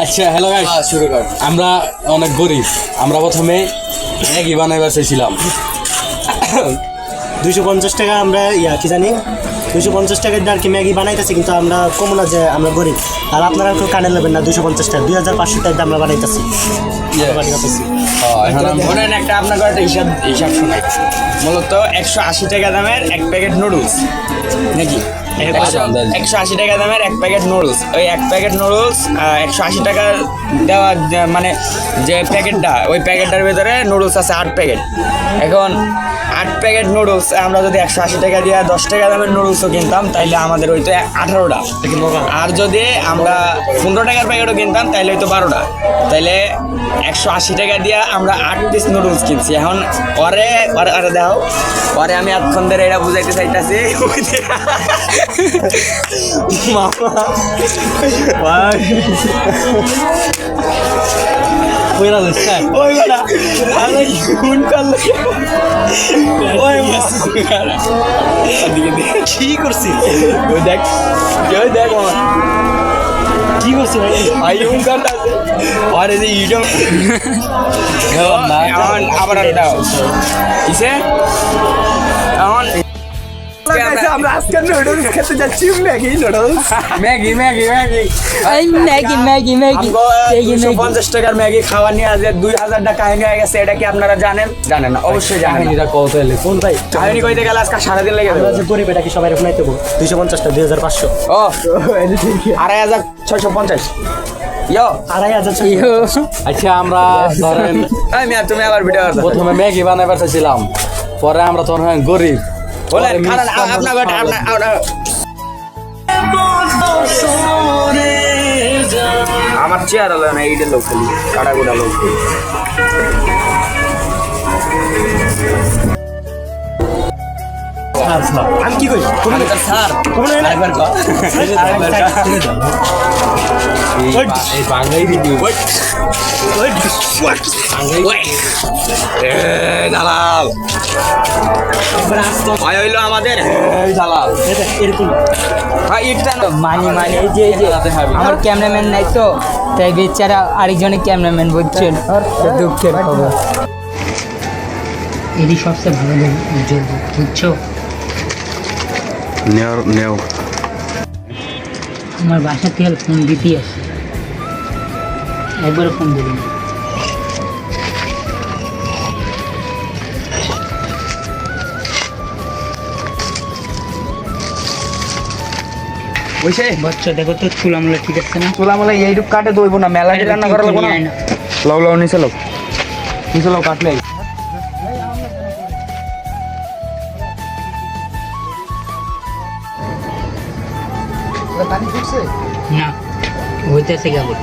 আচ্ছা hello guys, শুরু কর। আমরা অনেক গরিব। আমরা প্রথমে ম্যাগি বানাইবার চাইছিলাম। 250 টাকা আমরা কি জানি 250 টাকার দিয়ে আর কি ম্যাগি বানাইতেছি, কিন্তু আমরা কম না যে আমরা গরিব। আর আপনারা কেউ কানে নেবেন না 250 টাকা, 2500 টাকা আমরা বানাইতেছি। ধরেন একটা আপনাকে একটা হিসাব শোনাই। মূলত 180 টাকা দামের এক প্যাকেট নুডলস নাকি 180 টাকা দামের এক প্যাকেট নুডলস। ওই এক প্যাকেট নুডলস 180 টাকা দেওয়া মানে যে প্যাকেটটা, ওই প্যাকেটটার ভেতরে নুডলস আছে 8 প্যাকেট। এখন 8 প্যাকেট নুডলস আমরা যদি 180 টাকা দিয়ে 10 টাকা দামের নুডলসও কিনতাম তাইলে আমাদের হইতো 18টা। আর যদি আমরা 15 টাকার প্যাকেটও কিনতাম তাইলে হইতো 12টা। তাইলে 180 টাকা দিয়ে আমরা 8 পিস নুডলস কিনছি। এখন পরে দাও পরে আমি এতক্ষণ ধরে এটা বুঝাইতে চাইতেছি কি করছি দেখ কি করছি ভাই আর এই যে ইউটিউব আবার দাও কিসে এখন আমরা আজকে নুডলস খেতে যাচ্ছি, ম্যাগি নুডলস। ম্যাগি 50 টাকার ম্যাগি খাওয়া নিয়ে আজ 2000 টাকা কাহিনী হয়ে গেছে। এটা কি আপনারা জানেন না? অবশ্যই জানেন। এটা কত এলে কোন ভাই কাহিনী কইতে গেলে আজকে সারাদিন লেগে আমরা যাবে। যে গরিব এটা কি সবাই রকম নাইতে 250 টাকা 2500 ও 2650 ইয়ো 2500 আচ্ছা আমরা ধরেন তুমি আবার ভিডিও প্রথমে ম্যাগি বানাইবার চাইছিলাম, পরে আমরা তখন গরিব। বলেন খারাপ আপনার আমার চেয়ার হলো না, এইটা লোক খালি কাটা গোটা লোক। আমি কি কই স্যার আরেকবার কর। এই বাঙালি ভিডিও দালাল ভাই হইলো আমাদের দালাল। এরকম মানি এই যে আমার ক্যামেরাম্যান নাই তো, তাই বেচারা আরেকজনের ক্যামেরাম্যান বুঝছেন, দুঃখের খবর। এরই সবচেয়ে ভালো বুঝছো, নেও আমার বাসা থেকে ফোন দিতে আসে, একবারও ফোন দিবি না। বুঝছে বাচ্চা দেখো তো চুলামুলা ঠিক আছে না? চুলামুলা এইটুক কাটে দইব না, মেলা রান্না করা লাগবো না। লাও নিচে লাও কাটলে না হইতেছে কেবল।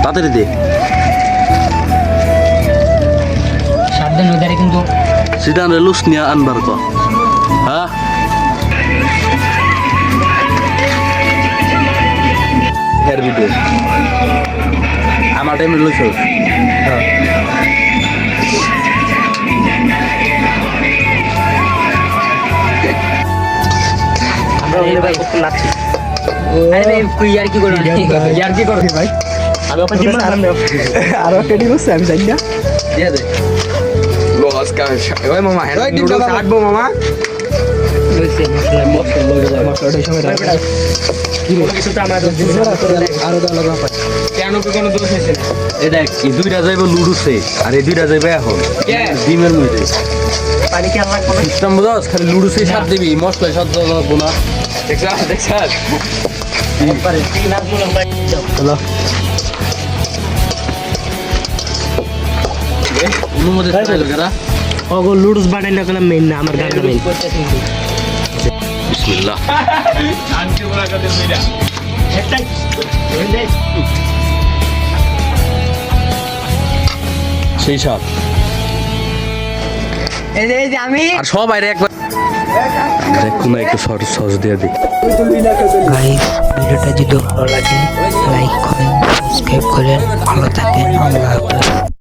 তাড়াতাড়ি দে, সাবধান ওদের কিন্তু সেটা লুস নিয়ে আনবার কর। হ্যাঁ এর ভিডিও আমার টাইমে লুস আমরা ওই ভাই কত লাগছে। আরে ভাই তুই আর কি করবি? ইয়ার কি করবি ভাই? আমি ওপেন দিন আর একটা ডিম আছে আমি জানি না। দিয়ে দে লস কা ওই মামা হ্যাঁ নুডলস কাটবো মামা। বুঝছি মশলাটা সময় রাখা কি কিছু তো আমরা দিন আরো দাও লাগা পাই। কেন কি কোনো দোষ হইছে না? এই দেখ এই দুইটা যাইব লুডুসে আর এই দুইটা যাইবে এখন ডিমের মধ্যে। পানি কি আর লাগবে না? সিস্টেম বুঝাস, খালি লুডুসে সাত দিবি, মশলা সাত লাগবো না। দেখছ পারে ঠিক না বললাম ভাই যাও। হ্যালো অনুমতি চাইলো কেরা অগো লুডুস বানাই না কেন মেইন না আমার গানটা মেইন বিসমিল্লাহ সেই সব এই যে আমি আর সব বাইরে একবার দেখুন না একটু সস দিয়ে দিই গাইস ভিডিওটা যদি ভালো লাগে লাইক করেন সাবস্ক্রাইব করেন ভালো থাকেন আল্লাহ হাফেজ